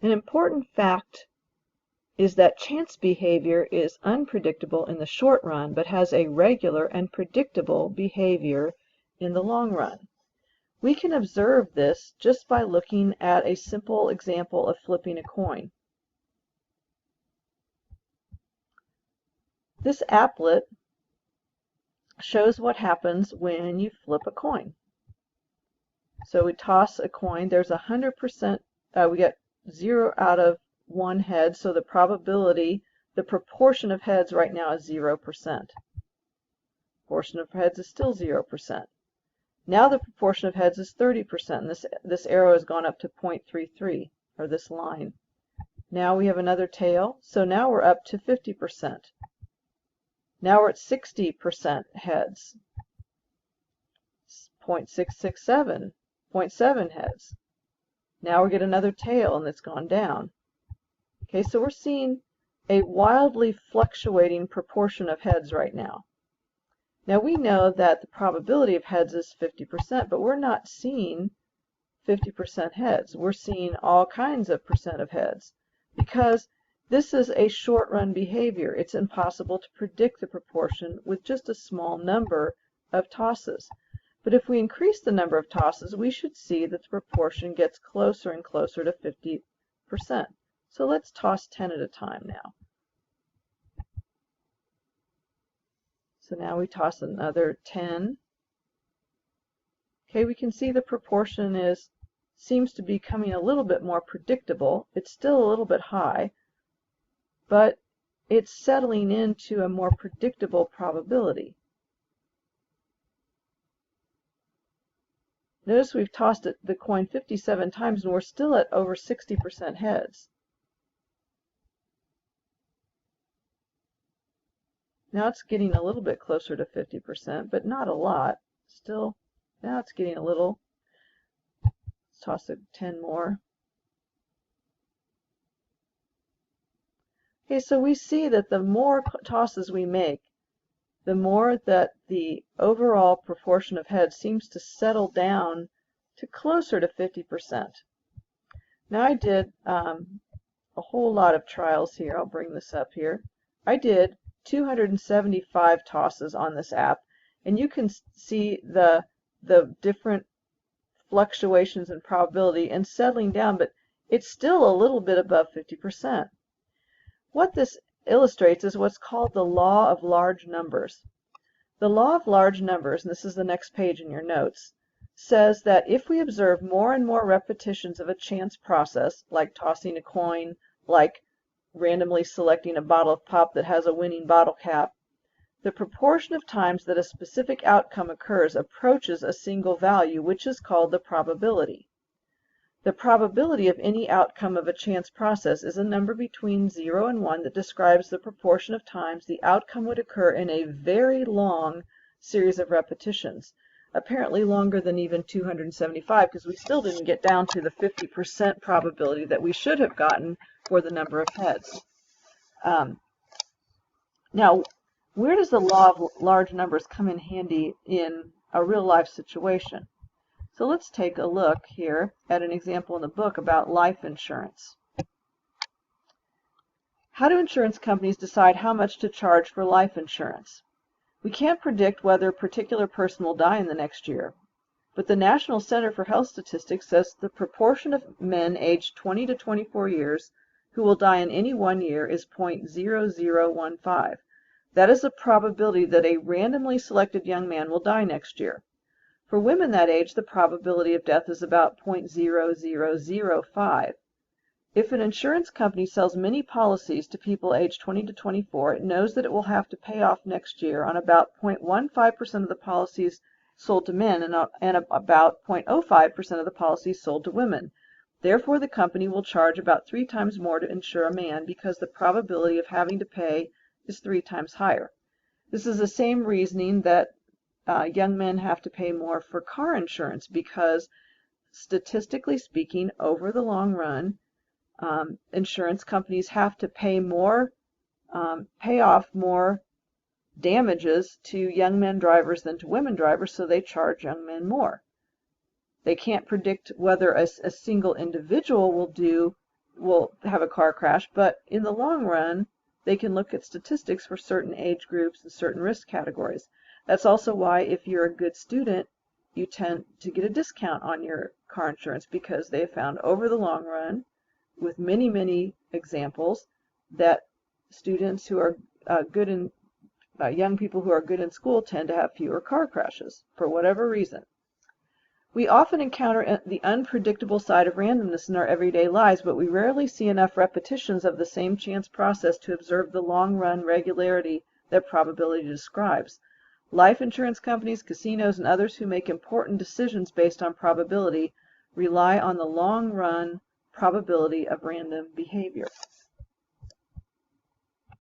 An important fact is that chance behavior is unpredictable in the short run, but has a regular and predictable behavior in the long run. We can observe this just by looking at a simple example of flipping a coin. This applet shows what happens when you flip a coin. So we toss a coin, there's 100%, we get 0 out of 1 head, so the probability, the proportion of heads right now is 0%. Proportion of heads is still 0%. Now the proportion of heads is 30%, and this arrow has gone up to 0.33, or this line. Now we have another tail, so now we're up to 50%. Now we're at 60% heads. 0.667, 0.7 heads. Now we get another tail, and it's gone down. Okay, so we're seeing a wildly fluctuating proportion of heads right now. Now we know that the probability of heads is 50%, but we're not seeing 50% heads. We're seeing all kinds of percent of heads because this is a short-run behavior. It's impossible to predict the proportion with just a small number of tosses. But if we increase the number of tosses, we should see that the proportion gets closer and closer to 50%. So let's toss 10 at a time now. So now we toss another 10. Okay, we can see the proportion seems to be becoming a little bit more predictable. It's still a little bit high, but it's settling into a more predictable probability. Notice we've tossed the coin 57 times and we're still at over 60% heads. Now it's getting a little bit closer to 50%, but not a lot. Still, now it's getting a little. Let's toss it 10 more. Okay, so we see that the more tosses we make, the more that the overall proportion of heads seems to settle down to closer to 50%. Now I did a whole lot of trials here. I'll bring this up here. I did 275 tosses on this app, and you can see the different fluctuations in probability and settling down, but it's still a little bit above 50%. What this illustrates is what's called the law of large numbers. The law of large numbers, and this is the next page in your notes, says that if we observe more and more repetitions of a chance process, like tossing a coin, like randomly selecting a bottle of pop that has a winning bottle cap, the proportion of times that a specific outcome occurs approaches a single value, which is called the probability. The probability of any outcome of a chance process is a number between 0 and 1 that describes the proportion of times the outcome would occur in a very long series of repetitions, apparently longer than even 275, because we still didn't get down to the 50% probability that we should have gotten for the number of heads. Now, where does the law of large numbers come in handy in a real-life situation? So let's take a look here at an example in the book about life insurance. How do insurance companies decide how much to charge for life insurance? We can't predict whether a particular person will die in the next year, but the National Center for Health Statistics says the proportion of men aged 20 to 24 years who will die in any one year is 0.0015. That is the probability that a randomly selected young man will die next year. For women that age, the probability of death is about 0.0005. If an insurance company sells many policies to people aged 20 to 24, it knows that it will have to pay off next year on about 0.15% of the policies sold to men and about 0.05% of the policies sold to women. Therefore, the company will charge about 3 times more to insure a man because the probability of having to pay is 3 times higher. This is the same reasoning that young men have to pay more for car insurance because, statistically speaking, over the long run, insurance companies have to pay off more damages to young men drivers than to women drivers, so they charge young men more. They can't predict whether a single individual will do will have a car crash, but in the long run, they can look at statistics for certain age groups and certain risk categories. That's also why if you're a good student, you tend to get a discount on your car insurance, because they have found over the long run, with many, many examples, that students who are good in, young people who are good in school tend to have fewer car crashes for whatever reason. We often encounter the unpredictable side of randomness in our everyday lives, but we rarely see enough repetitions of the same chance process to observe the long-run regularity that probability describes. Life insurance companies, casinos, and others who make important decisions based on probability rely on the long-run probability of random behavior.